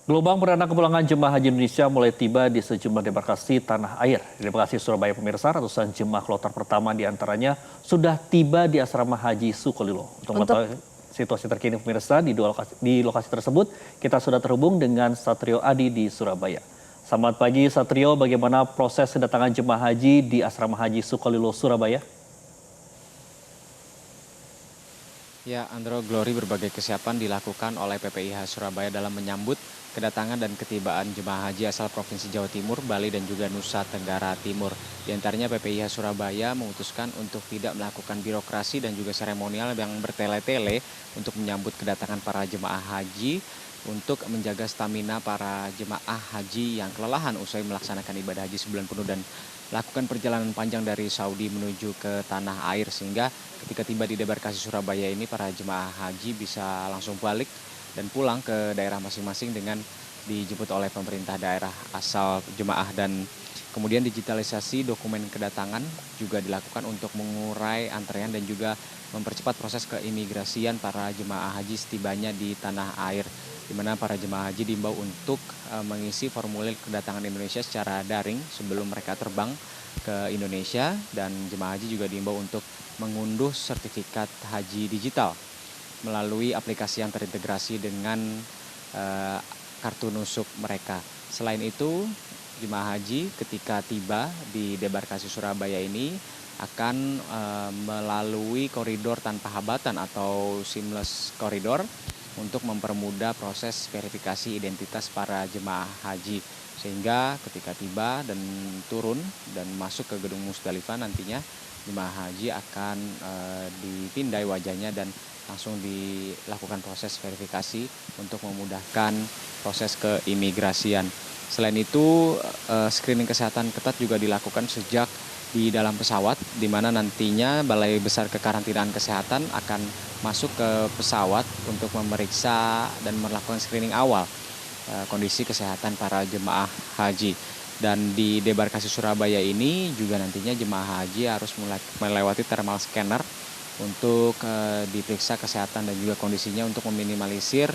Gelombang perdana kepulangan jemaah haji Indonesia mulai tiba di sejumlah debarkasi tanah air. Di debarkasi Surabaya pemirsa, ratusan jemaah kloter pertama diantaranya sudah tiba di asrama haji Sukolilo. Untuk mengetahui situasi terkini pemirsa di lokasi tersebut, kita sudah terhubung dengan Satrio Adi di Surabaya. Selamat pagi Satrio, bagaimana proses kedatangan jemaah haji di asrama haji Sukolilo, Surabaya? Ya, Andro, Glory, berbagai kesiapan dilakukan oleh PPIH Surabaya dalam menyambut kedatangan dan ketibaan jemaah haji asal Provinsi Jawa Timur, Bali, dan juga Nusa Tenggara Timur. Di antaranya PPIH Surabaya memutuskan untuk tidak melakukan birokrasi dan juga seremonial yang bertele-tele untuk menyambut kedatangan para jemaah haji untuk menjaga stamina para jemaah haji yang kelelahan usai melaksanakan ibadah haji sebulan penuh dan lakukan perjalanan panjang dari Saudi menuju ke tanah air, sehingga ketika tiba di debarkasi Surabaya ini para jemaah haji bisa langsung balik dan pulang ke daerah masing-masing dengan dijemput oleh pemerintah daerah asal jemaah. Dan kemudian digitalisasi dokumen kedatangan juga dilakukan untuk mengurai antrean dan juga mempercepat proses keimigrasian para jemaah haji setibanya di tanah air, di mana para jemaah haji diimbau untuk mengisi formulir kedatangan Indonesia secara daring sebelum mereka terbang ke Indonesia, dan jemaah haji juga diimbau untuk mengunduh sertifikat haji digital melalui aplikasi yang terintegrasi dengan kartu nusuk mereka. Selain itu, jemaah haji ketika tiba di debarkasi Surabaya ini akan melalui koridor tanpa hambatan atau seamless corridor untuk mempermudah proses verifikasi identitas para jemaah haji, sehingga ketika tiba dan turun dan masuk ke gedung Musdalifah nantinya jemaah haji akan dipindai wajahnya dan langsung dilakukan proses verifikasi untuk memudahkan proses keimigrasian. Selain itu, screening kesehatan ketat juga dilakukan sejak di dalam pesawat, di mana nantinya Balai Besar Kekarantinaan Kesehatan akan masuk ke pesawat untuk memeriksa dan melakukan screening awal kondisi kesehatan para jemaah haji. Dan di debarkasi Surabaya ini juga nantinya jemaah haji harus melewati thermal scanner untuk diperiksa kesehatan dan juga kondisinya untuk meminimalisir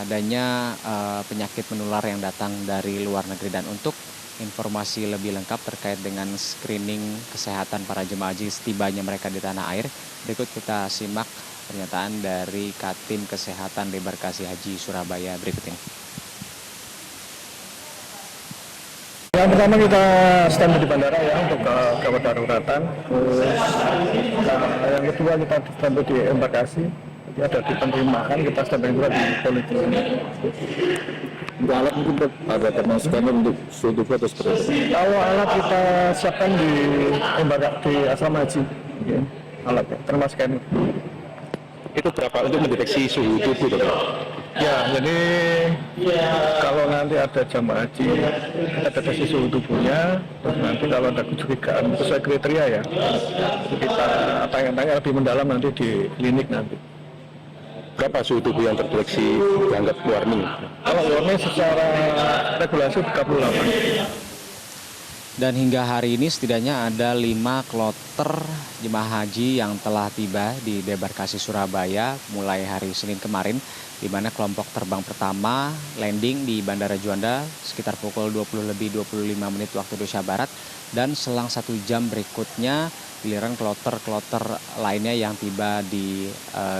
adanya penyakit menular yang datang dari luar negeri. Dan untuk informasi lebih lengkap terkait dengan screening kesehatan para jemaah haji setibanya mereka di tanah air, berikut kita simak pernyataan dari Katim Kesehatan Debarkasi Haji Surabaya berikut ini. Yang pertama kita standby di bandara ya untuk gawat daruratan. Yang kedua kita standby di embarkasi. Jadi ada di penerimaan, kita standby juga di poliklinik. Untuk alat mungkin ada thermal scanner untuk suhu tubuh atau seperti itu? Kalau alat kita siapkan di di asrama haji, alatnya thermal scanner. Itu berapa untuk mendeteksi suhu tubuh, dokter? Ya, jadi kalau nanti ada jamaah haji, kita deteksi suhu tubuhnya, terus nanti kalau ada kecurigaan sesuai kriteria ya, kita tanya-tanya lebih mendalam nanti di klinik nanti. Berapa suhu tubuh yang terdeteksi dianggap warning? Kalau warning secara regulasi 38. Dan hingga hari ini setidaknya ada 5 kloter jemaah haji yang telah tiba di debarkasi Surabaya mulai hari Senin kemarin, di mana kelompok terbang pertama landing di Bandara Juanda sekitar pukul 20:25 waktu Indonesia Barat, dan selang 1 jam berikutnya giliran kloter-kloter lainnya yang tiba di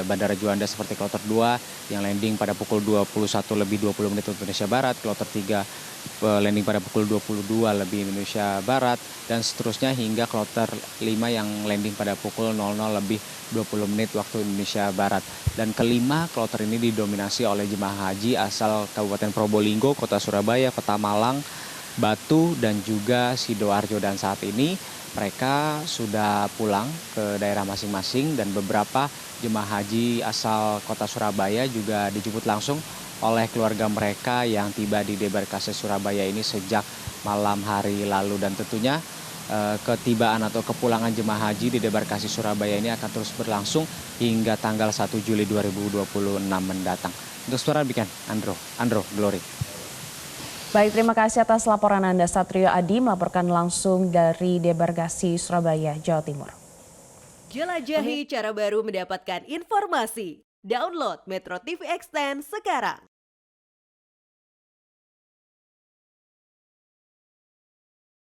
Bandara Juanda seperti kloter 2 yang landing pada pukul 21:20 waktu Indonesia Barat, kloter 3 landing pada pukul 22 Indonesia Barat, dan seterusnya hingga kloter 5 yang landing pada pukul 00:20 waktu Indonesia Barat. Dan kelima kloter ini didominasi oleh jemaah haji asal Kabupaten Probolinggo, Kota Surabaya, Kota Malang, Batu, dan juga Sidoarjo. Dan saat ini mereka sudah pulang ke daerah masing-masing, dan beberapa jemaah haji asal Kota Surabaya juga dijemput langsung oleh keluarga mereka yang tiba di debarkasi Surabaya ini sejak malam hari lalu. Dan tentunya ketibaan atau kepulangan jemaah haji di debarkasi Surabaya ini akan terus berlangsung hingga tanggal 1 Juli 2026 mendatang. Untuk Suara Bikin, Andro, Glory. Baik, terima kasih atas laporan Anda. Satrio Adi melaporkan langsung dari debarkasi Surabaya, Jawa Timur. Jelajahi cara baru mendapatkan informasi. Download Metro TV Extend sekarang.